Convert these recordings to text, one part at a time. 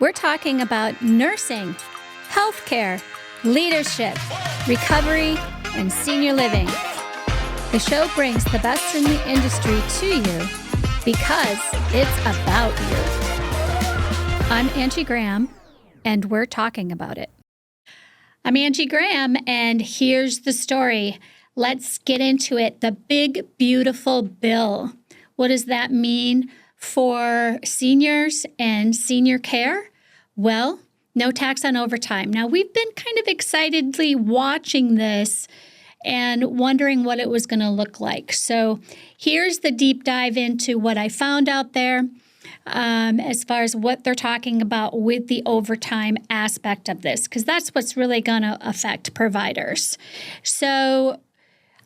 We're talking about nursing, healthcare, leadership, recovery, and senior living. The show brings the best in the industry to you because it's about you. I'm Angie Graham, and we're talking about it. I'm Angie Graham, and here's the story. Let's get into it. The big, beautiful bill. What does that mean for seniors and senior care? Well, no tax on overtime. Now, we've been kind of excitedly watching this and wondering what it was going to look like. So here's the deep dive into what I found out there as far as what they're talking about with the overtime aspect of this, because that's what's really going to affect providers. So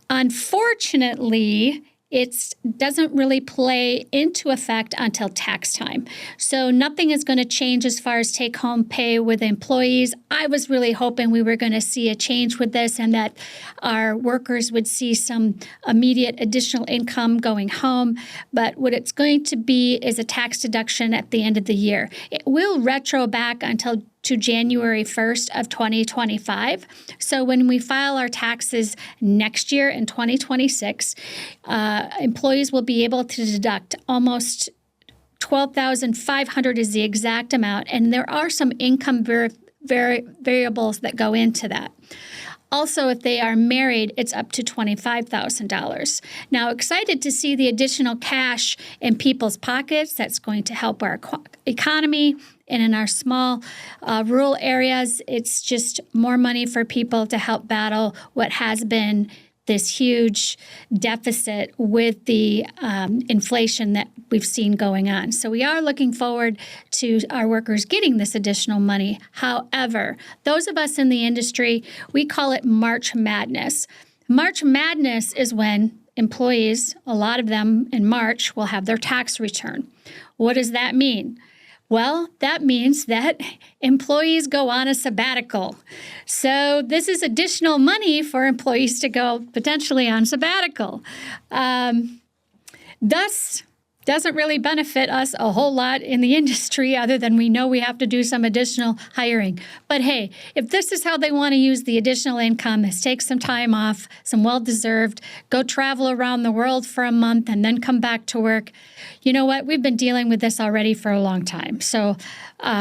unfortunately, it doesn't really play into effect until tax time. So nothing is going to change as far as take-home pay with employees. I was really hoping we were going to see a change with this and that our workers would see some immediate additional income going home. But what it's going to be is a tax deduction at the end of the year. It will retro back until to January 1st of 2025. So when we file our taxes next year in 2026, employees will be able to deduct almost $12,500 is the exact amount, and there are some income variables that go into that. Also, if they are married, it's up to $25,000. Now, excited to see the additional cash in people's pockets. That's going to help our economy. And in our small rural areas, it's just more money for people to help battle what has been this huge deficit with the inflation that we've seen going on. So we are looking forward to our workers getting this additional money. However, those of us in the industry, we call it March Madness. March Madness is when employees, a lot of them in March, will have their tax return. What does that mean? Well, that means that employees go on a sabbatical. So this is additional money for employees to go potentially on sabbatical. Thus, doesn't really benefit us a whole lot in the industry other than we know we have to do some additional hiring. But hey, if this is how they want to use the additional income is take some time off, some well-deserved, go travel around the world for a month and then come back to work. You know what? We've been dealing with this already for a long time. So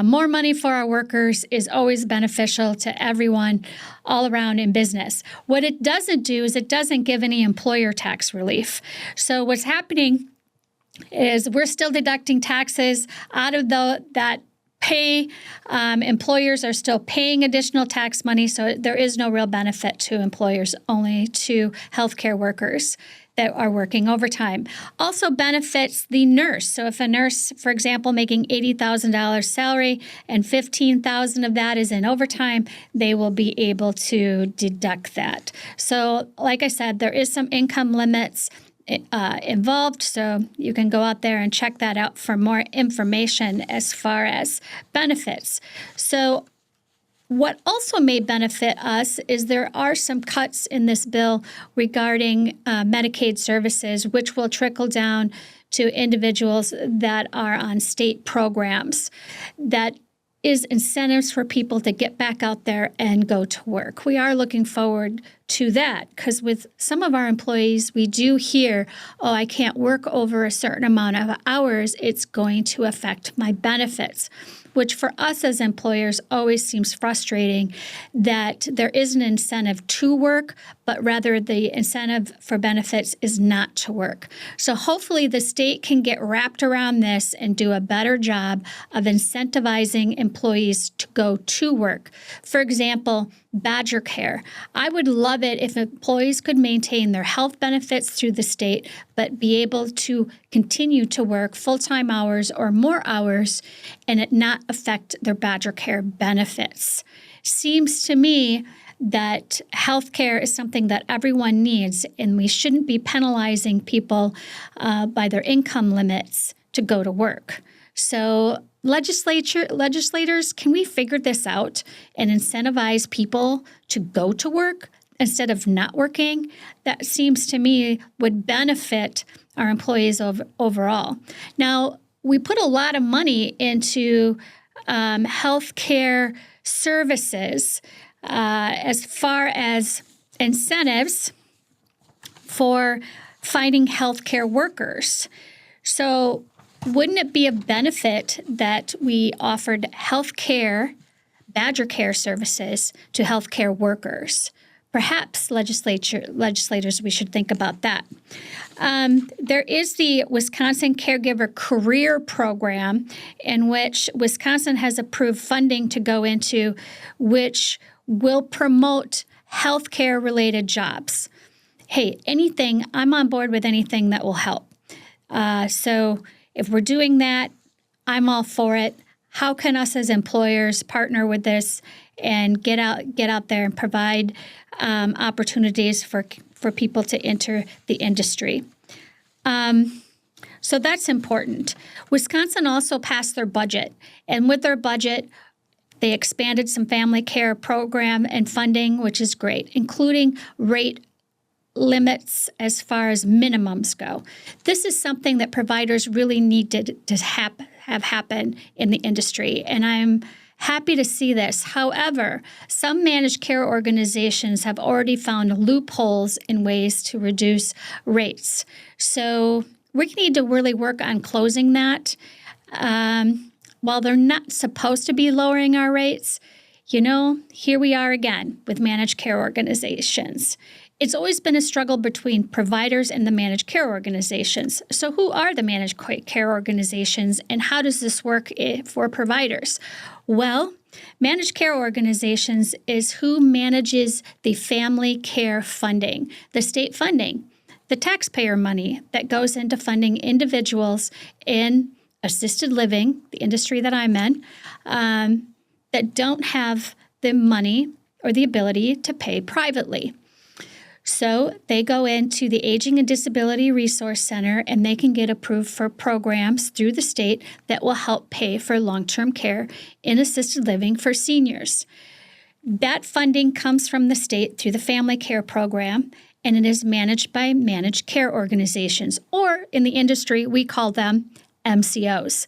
more money for our workers is always beneficial to everyone all around in business. What it doesn't do is it doesn't give any employer tax relief. So what's happening is we're still deducting taxes out of that pay. Employers are still paying additional tax money, so there is no real benefit to employers, only to healthcare workers that are working overtime. Also benefits the nurse. So if a nurse, for example, making $80,000 salary and $15,000 of that is in overtime, they will be able to deduct that. So like I said, there is some income limits involved, so you can go out there and check that out for more information as far as benefits. So what also may benefit us is there are some cuts in this bill regarding Medicaid services, which will trickle down to individuals that are on state programs. That is incentives for people to get back out there and go to work. We are looking forward to that because with some of our employees, we do hear, oh, I can't work over a certain amount of hours. It's going to affect my benefits, which for us as employers always seems frustrating that there is an incentive to work, but rather the incentive for benefits is not to work. So hopefully the state can get wrapped around this and do a better job of incentivizing employees to go to work. For example, Badger Care. I would love it if employees could maintain their health benefits through the state, but be able to continue to work full-time hours or more hours and it not affect their Badger Care benefits. Seems to me that healthcare is something that everyone needs, and we shouldn't be penalizing people by their income limits to go to work. So legislators, can we figure this out and incentivize people to go to work instead of not working? That seems to me would benefit our employees overall. Now, we put a lot of money into healthcare services as far as incentives for finding healthcare workers. So wouldn't it be a benefit that we offered healthcare, Badger Care services to healthcare workers? Perhaps legislators, we should think about that. There is the Wisconsin Caregiver Career Program, in which Wisconsin has approved funding to go into, which will promote healthcare-related jobs. Hey, I'm on board with anything that will help. So if we're doing that, I'm all for it. How can us as employers partner with this and get out there and provide opportunities for people to enter the industry? So that's important. Wisconsin also passed their budget, and with their budget, they expanded some family care program and funding, which is great, including rate limits as far as minimums go. This is something that providers really need to have happen in the industry, and I'm happy to see this. However, some managed care organizations have already found loopholes in ways to reduce rates. So we need to really work on closing that. While they're not supposed to be lowering our rates, here we are again with managed care organizations. It's always been a struggle between providers and the managed care organizations. So who are the managed care organizations, and how does this work for providers? Well, managed care organizations is who manages the family care funding, the state funding, the taxpayer money that goes into funding individuals in assisted living, the industry that I'm in, that don't have the money or the ability to pay privately. So they go into the Aging and Disability Resource Center, and they can get approved for programs through the state that will help pay for long-term care in assisted living for seniors. That funding comes from the state through the Family Care Program, and it is managed by managed care organizations, or in the industry, we call them MCOs.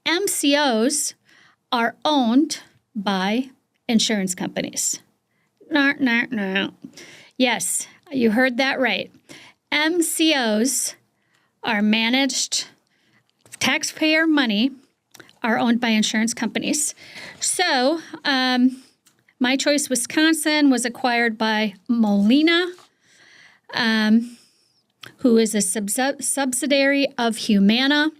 MCOs are owned by insurance companies. Yes, you heard that right. MCOs are managed, taxpayer money are owned by insurance companies. So My Choice Wisconsin was acquired by Molina, who is a subsidiary of Humana,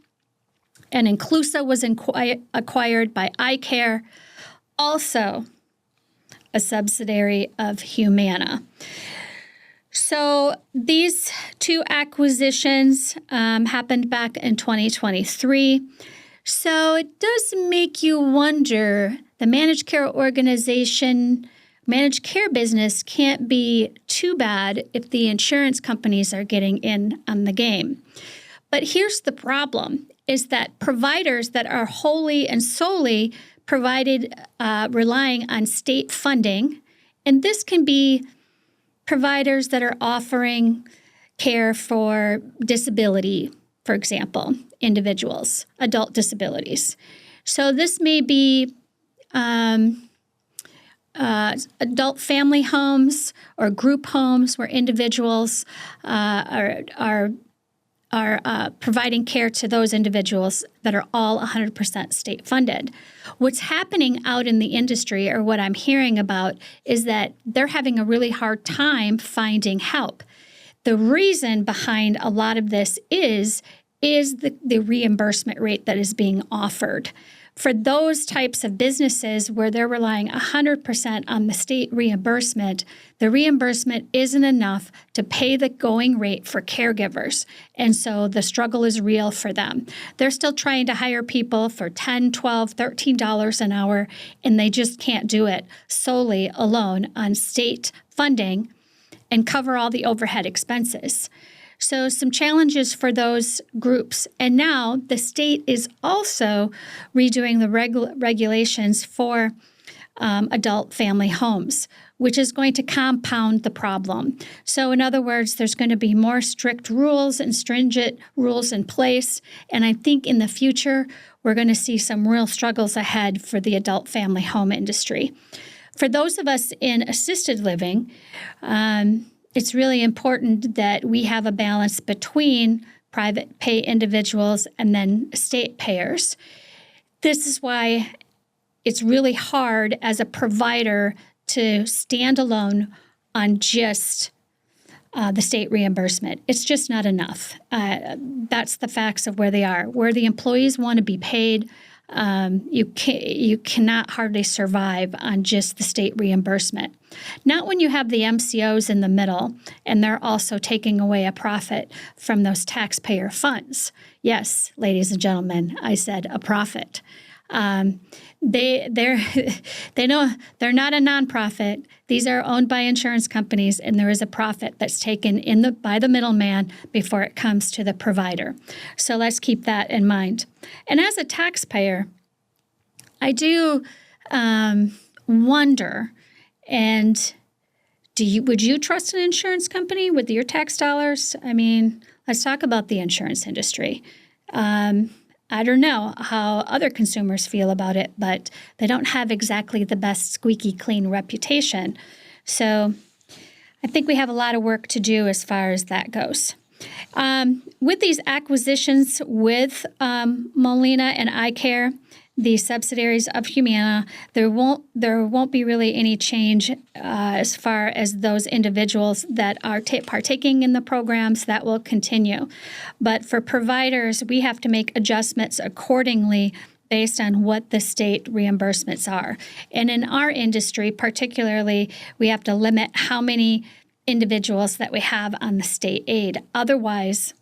and Inclusa was acquired by iCare, also a subsidiary of Humana. So these two acquisitions happened back in 2023. So it does make you wonder, the managed care organization, managed care business can't be too bad if the insurance companies are getting in on the game. But here's the problem, is that providers that are wholly and solely provided relying on state funding, and this can be providers that are offering care for disability, for example, individuals, adult disabilities. So this may be adult family homes or group homes where individuals are providing care to those individuals that are all 100% state funded. What's happening out in the industry, or what I'm hearing about, is that they're having a really hard time finding help. The reason behind a lot of this is the reimbursement rate that is being offered. For those types of businesses where they're relying 100% on the state reimbursement, the reimbursement isn't enough to pay the going rate for caregivers. And so the struggle is real for them. They're still trying to hire people for $10, $12, $13 an hour, and they just can't do it solely alone on state funding and cover all the overhead expenses. So some challenges for those groups. And now the state is also redoing the regulations for adult family homes, which is going to compound the problem. So in other words, there's going to be more strict rules and stringent rules in place. And I think in the future, we're going to see some real struggles ahead for the adult family home industry. For those of us in assisted living, it's really important that we have a balance between private pay individuals and then state payers. This is why it's really hard as a provider to stand alone on just the state reimbursement. It's just not enough. That's the facts of where they are. Where the employees want to be paid, you cannot hardly survive on just the state reimbursement. Not when you have the MCOs in the middle and they're also taking away a profit from those taxpayer funds. Yes, ladies and gentlemen, I said a profit. They know they're not a nonprofit. These are owned by insurance companies, and there is a profit that's taken by the middleman before it comes to the provider. So let's keep that in mind. And as a taxpayer, I do wonder, and would you trust an insurance company with your tax dollars? I mean, let's talk about the insurance industry. I don't know how other consumers feel about it, but they don't have exactly the best squeaky clean reputation. So I think we have a lot of work to do as far as that goes. With these acquisitions with Molina and iCare, the subsidiaries of Humana, there won't be really any change as far as those individuals that are partaking in the programs. That will continue. But for providers, we have to make adjustments accordingly based on what the state reimbursements are. And in our industry, particularly, we have to limit how many individuals that we have on the state aid. Otherwise,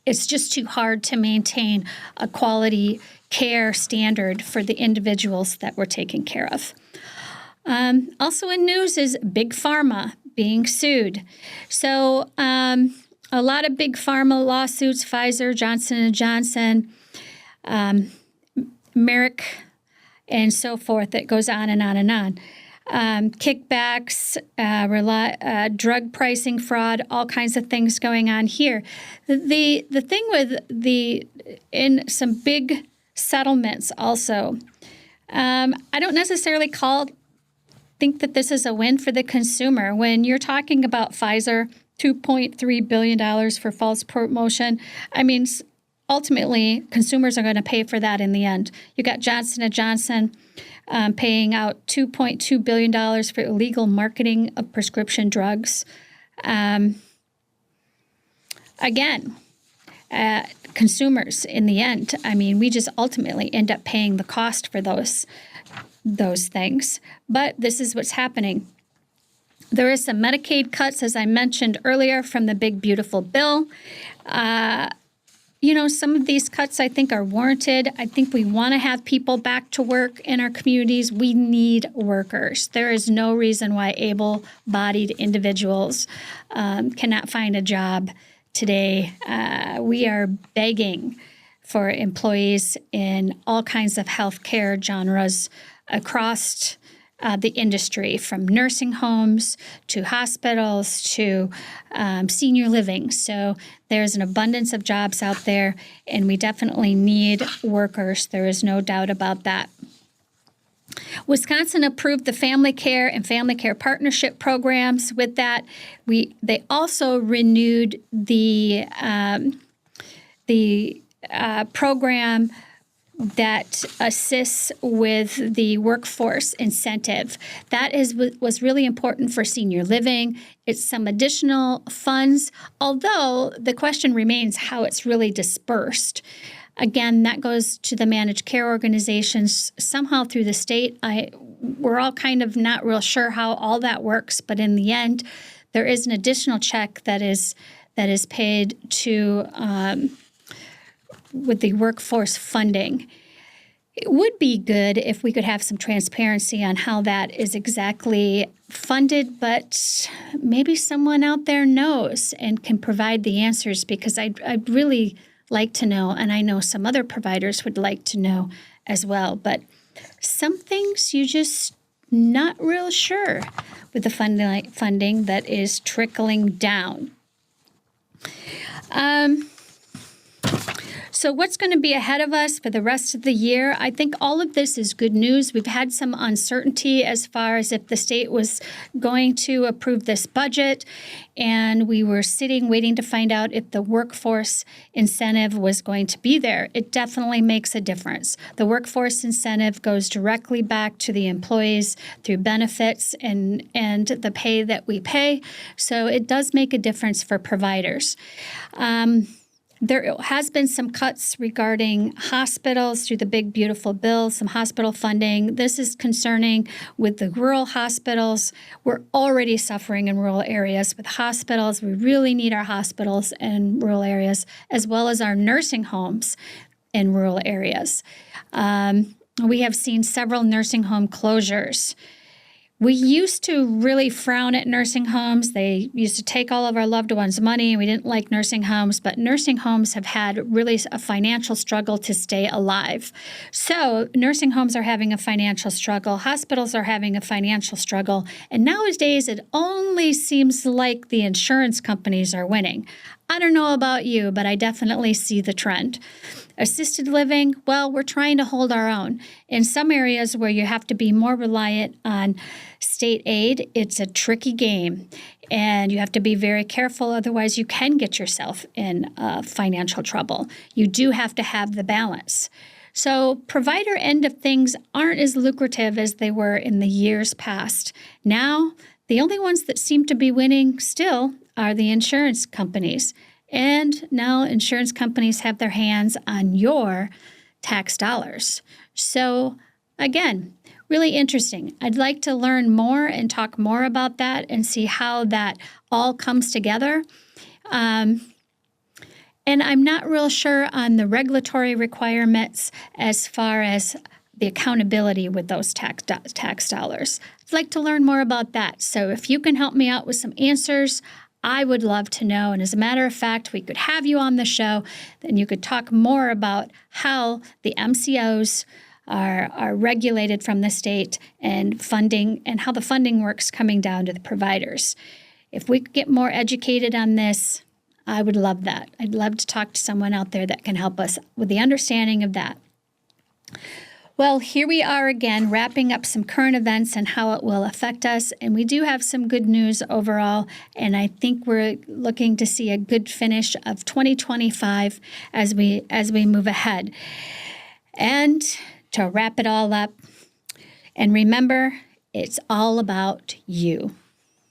it's just too hard to maintain a quality care standard for the individuals that we're taking care of. Also in news is Big Pharma being sued. So a lot of Big Pharma lawsuits, Pfizer, Johnson & Johnson, Merck, and so forth. It goes on and on and on. Kickbacks, drug pricing fraud, all kinds of things going on here. The thing with in some big settlements also, I don't necessarily think that this is a win for the consumer. When you're talking about Pfizer, $2.3 billion for false promotion, I mean, ultimately, consumers are going to pay for that in the end. You got Johnson & Johnson paying out $2.2 billion for illegal marketing of prescription drugs. Again, consumers in the end, I mean, we just ultimately end up paying the cost for those things. But this is what's happening. There is some Medicaid cuts, as I mentioned earlier, from the big, beautiful bill. Some of these cuts I think are warranted. I think we want to have people back to work in our communities. We need workers. There is no reason why able-bodied individuals cannot find a job today. We are begging for employees in all kinds of healthcare genres across the industry, from nursing homes to hospitals to senior living. So there's an abundance of jobs out there, and we definitely need workers. There is no doubt about that. Wisconsin approved the family care and family care partnership programs. With that, they also renewed the program that assists with the workforce incentive. That was really important for senior living. It's some additional funds, although the question remains how it's really dispersed. Again, that goes to the managed care organizations somehow through the state. We're all kind of not real sure how all that works, but in the end, there is an additional check that is paid to with the workforce funding. It would be good if we could have some transparency on how that is exactly funded, but maybe someone out there knows and can provide the answers, because I'd really like to know, and I know some other providers would like to know as well. But some things you just not real sure with the funding that is trickling down. So what's going to be ahead of us for the rest of the year? I think all of this is good news. We've had some uncertainty as far as if the state was going to approve this budget, and we were sitting waiting to find out if the workforce incentive was going to be there. It definitely makes a difference. The workforce incentive goes directly back to the employees through benefits and the pay that we pay. So it does make a difference for providers. There has been some cuts regarding hospitals through the big, beautiful bill, some hospital funding. This is concerning with the rural hospitals. We're already suffering in rural areas with hospitals. We really need our hospitals in rural areas, as well as our nursing homes in rural areas. We have seen several nursing home closures. We used to really frown at nursing homes. They used to take all of our loved ones' money, and we didn't like nursing homes. But nursing homes have had really a financial struggle to stay alive. So nursing homes are having a financial struggle. Hospitals are having a financial struggle. And nowadays, it only seems like the insurance companies are winning. I don't know about you, but I definitely see the trend. Assisted living, well, we're trying to hold our own. In some areas where you have to be more reliant on state aid, it's a tricky game, and you have to be very careful. Otherwise, you can get yourself in financial trouble. You do have to have the balance. So provider end of things aren't as lucrative as they were in the years past. Now, the only ones that seem to be winning still are the insurance companies. And now insurance companies have their hands on your tax dollars. So again, really interesting. I'd like to learn more and talk more about that and see how that all comes together. And I'm not real sure on the regulatory requirements as far as the accountability with those tax dollars. I'd like to learn more about that. So if you can help me out with some answers, I would love to know. And as a matter of fact, we could have you on the show, then you could talk more about how the MCOs are regulated from the state and funding, and how the funding works coming down to the providers. If we could get more educated on this, I would love that. I'd love to talk to someone out there that can help us with the understanding of that. Well, here we are again, wrapping up some current events and how it will affect us. And we do have some good news overall. And I think we're looking to see a good finish of 2025 as we move ahead. And to wrap it all up, and remember, it's all about you.